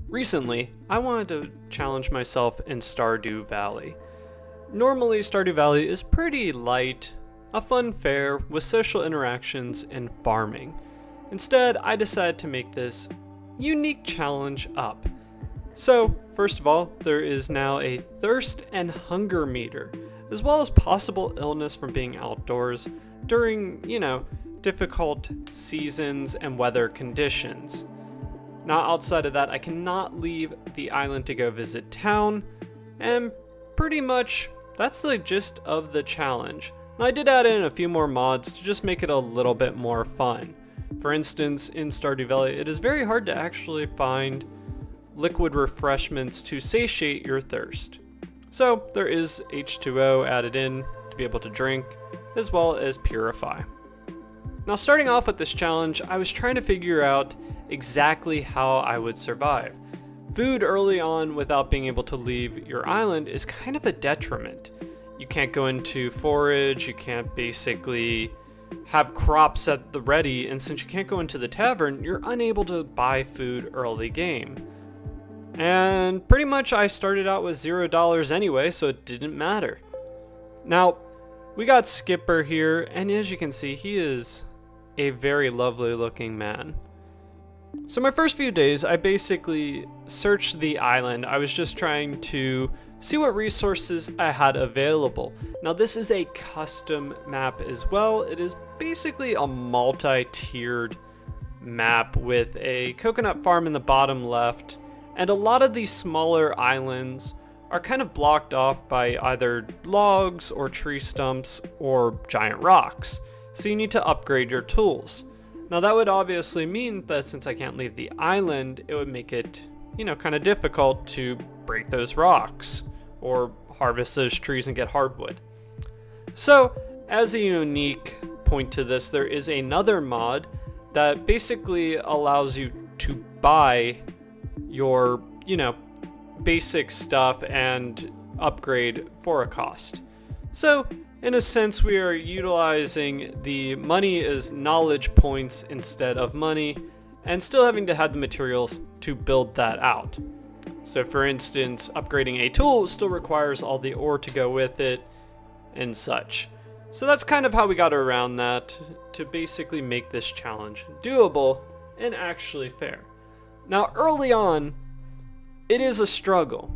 Recently, I wanted to challenge myself in Stardew Valley. Normally, Stardew Valley is pretty light, a fun fare with social interactions and farming. Instead, I decided to make this unique challenge up. So, first of all, there is now a thirst and hunger meter, as well as possible illness from being outdoors during, difficult seasons and weather conditions. Now, outside of that, I cannot leave the island to go visit town, and pretty much that's the gist of the challenge. Now, I did add in a few more mods to just make it a little bit more fun. For instance, in Stardew Valley, it is very hard to actually find liquid refreshments to satiate your thirst. So there is H2O added in to be able to drink, as well as purify. Now, starting off with this challenge, I was trying to figure out exactly how I would survive. Food early on without being able to leave your island is kind of a detriment. You can't go into forage, you can't basically have crops at the ready, and since you can't go into the tavern, you're unable to buy food early game. And pretty much I started out with $0 anyway, so it didn't matter. Now, we got Skipper here, and as you can see, he is a very lovely looking man. So my first few days, I basically searched the island. I was just trying to see what resources I had available. Now, this is a custom map as well. It is basically a multi-tiered map with a coconut farm in the bottom left, and a lot of these smaller islands are kind of blocked off by either logs or tree stumps or giant rocks. So you need to upgrade your tools. Now, that would obviously mean that since I can't leave the island, it would make it, kind of difficult to break those rocks or harvest those trees and get hardwood. So, as a unique point to this, there is another mod that basically allows you to buy your, basic stuff and upgrade for a cost. So, in a sense, we are utilizing the money as knowledge points instead of money, and still having to have the materials to build that out. So for instance, upgrading a tool still requires all the ore to go with it and such. So that's kind of how we got around that to basically make this challenge doable and actually fair. Now, early on, it is a struggle.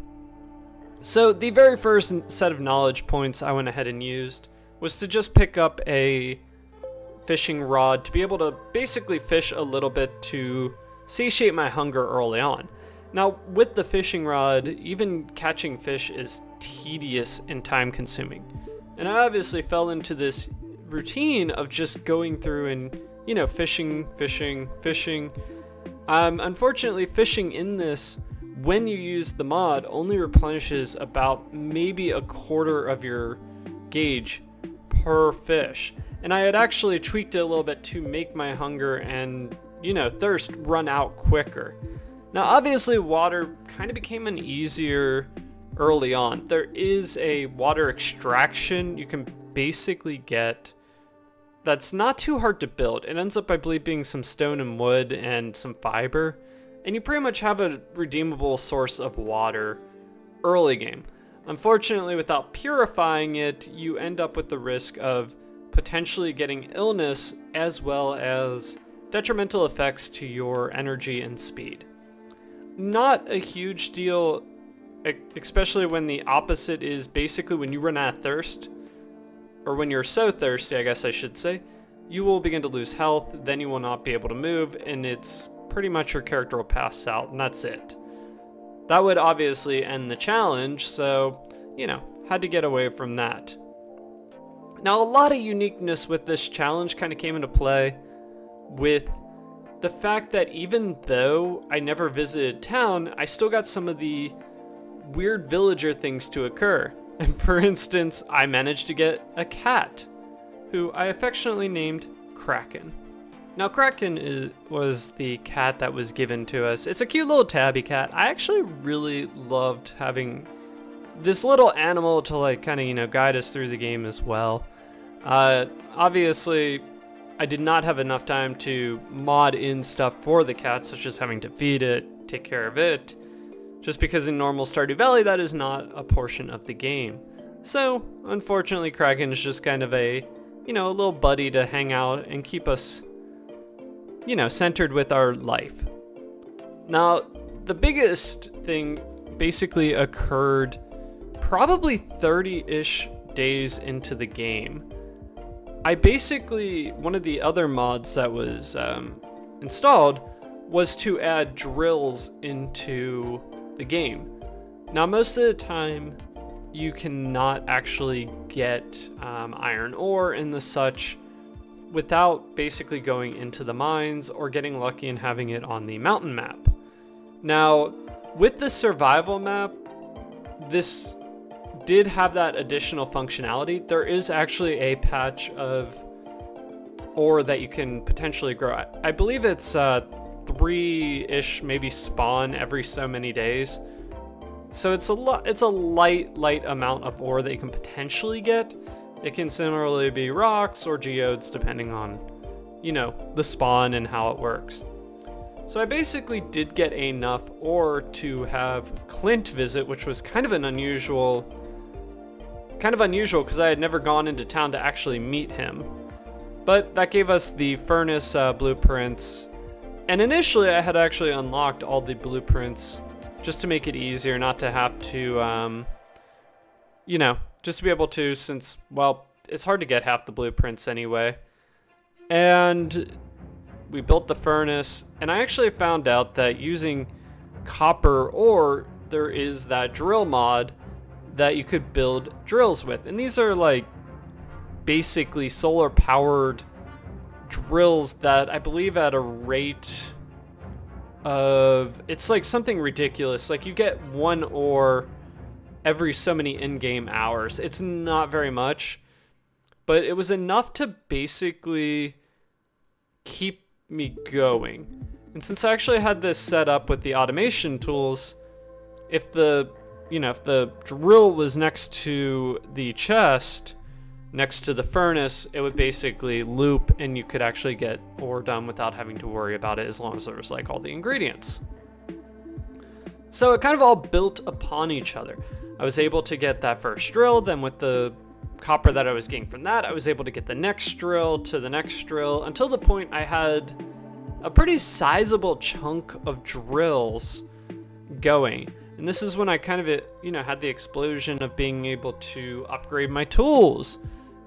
So the very first set of knowledge points I went ahead and used was to just pick up a fishing rod to be able to basically fish a little bit to satiate my hunger early on. Now, with the fishing rod, even catching fish is tedious and time consuming. And I obviously fell into this routine of just going through and, fishing. Unfortunately, fishing in this, when you use the mod, only replenishes about maybe a quarter of your gauge per fish. And I had actually tweaked it a little bit to make my hunger and, thirst run out quicker. Now, obviously, water kind of became an easier early on. There is a water extraction you can basically get that's not too hard to build. It ends up, I believe, being some stone and wood and some fiber. And you pretty much have a redeemable source of water early game. Unfortunately, without purifying it, you end up with the risk of potentially getting illness as well as detrimental effects to your energy and speed. Not a huge deal, especially when the opposite is basically when you run out of thirst, or when you're so thirsty, I guess I should say, you will begin to lose health, then you will not be able to move, and it's pretty much your character will pass out, and that's it. That would obviously end the challenge, so, had to get away from that. Now, a lot of uniqueness with this challenge kind of came into play with the fact that even though I never visited town, I still got some of the weird villager things to occur. And for instance, I managed to get a cat, who I affectionately named Kraken. Now, Kraken was the cat that was given to us. It's a cute little tabby cat. I actually really loved having this little animal to guide us through the game as well. Obviously, I did not have enough time to mod in stuff for the cat, such as having to feed it, take care of it, just because in normal Stardew Valley that is not a portion of the game. So, unfortunately, Kraken is just kind of a, a little buddy to hang out and keep us, centered with our life. Now, the biggest thing basically occurred probably 30-ish days into the game. One of the other mods that was installed was to add drills into the game. Now, most of the time, you cannot actually get iron ore and the such without basically going into the mines or getting lucky and having it on the mountain map. Now, with the survival map, this did have that additional functionality. There is actually a patch of ore that you can potentially grow. I believe it's 3-ish maybe spawn every so many days. So it's a light amount of ore that you can potentially get. It can similarly be rocks or geodes depending on, the spawn and how it works. So I basically did get enough ore to have Clint visit, which was kind of unusual because I had never gone into town to actually meet him. But that gave us the furnace blueprints. And initially I had actually unlocked all the blueprints just to make it easier, not to have to, just to be able to, since, well, it's hard to get half the blueprints anyway. And we built the furnace, and I actually found out that using copper ore, there is that drill mod that you could build drills with. And these are like basically solar powered drills that I believe at a rate of, it's like something ridiculous. Like you get 1 ore every so many in-game hours. It's not very much, but it was enough to basically keep me going. And since I actually had this set up with the automation tools, if the drill was next to the chest, next to the furnace, it would basically loop and you could actually get ore done without having to worry about it, as long as there was like all the ingredients. So it kind of all built upon each other. I was able to get that first drill, then with the copper that I was getting from that, I was able to get the next drill to the next drill, until the point I had a pretty sizable chunk of drills going. And this is when I kind of, had the explosion of being able to upgrade my tools,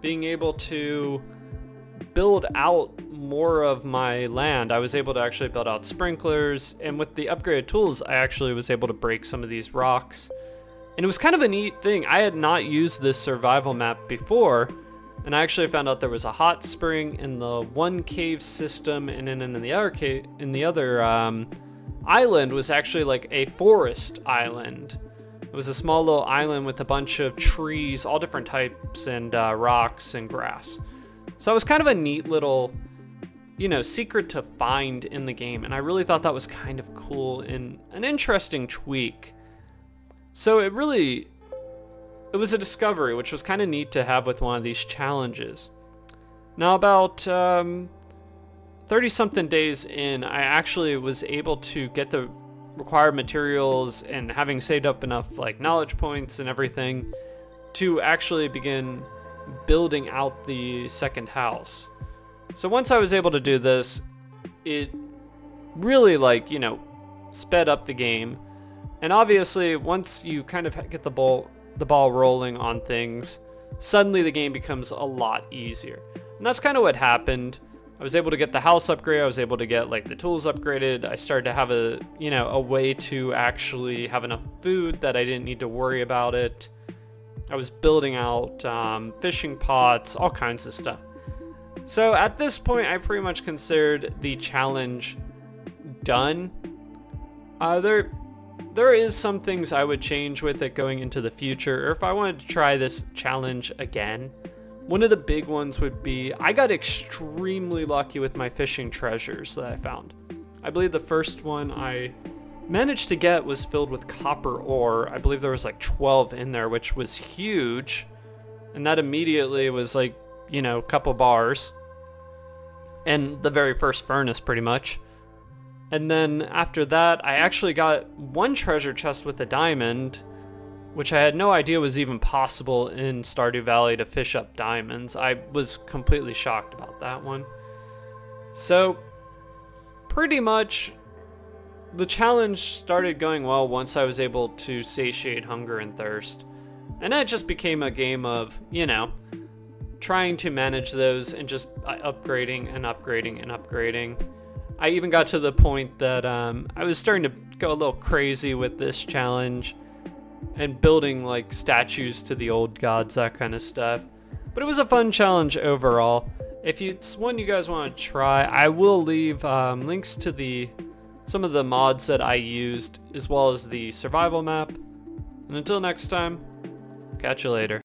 being able to build out more of my land. I was able to actually build out sprinklers, and with the upgraded tools, I actually was able to break some of these rocks. And it was kind of a neat thing. I had not used this survival map before, and I actually found out there was a hot spring in the one cave system, and then in the other island was actually like a forest island. It was a small little island with a bunch of trees, all different types, and rocks and grass. So it was kind of a neat little, secret to find in the game, and I really thought that was kind of cool and an interesting tweak. So it was a discovery, which was kind of neat to have with one of these challenges. Now about 30-something days in, I actually was able to get the required materials, and having saved up enough like knowledge points and everything to actually begin building out the second house. So once I was able to do this, it really sped up the game. And obviously once you kind of get the ball rolling on things, suddenly the game becomes a lot easier. And that's kind of what happened. I was able to get the house upgrade, I was able to get the tools upgraded, I started to have a way to actually have enough food that I didn't need to worry about it. I was building out fishing pots, all kinds of stuff. So at this point, I pretty much considered the challenge done. There is some things I would change with it going into the future, or if I wanted to try this challenge again. One of the big ones would be, I got extremely lucky with my fishing treasures that I found. I believe the first one I managed to get was filled with copper ore. I believe there was 12 in there, which was huge. And that immediately was a couple bars. and the very first furnace pretty much. And then after that, I actually got one treasure chest with a diamond, which I had no idea was even possible in Stardew Valley to fish up diamonds. I was completely shocked about that one. So pretty much the challenge started going well once I was able to satiate hunger and thirst. And it just became a game of, you know, trying to manage those and just upgrading and upgrading and upgrading. I even got to the point that I was starting to go a little crazy with this challenge and building like statues to the old gods, that kind of stuff. But it was a fun challenge overall. If it's one you guys want to try, I will leave links to some of the mods that I used, as well as the survival map. And until next time, catch you later.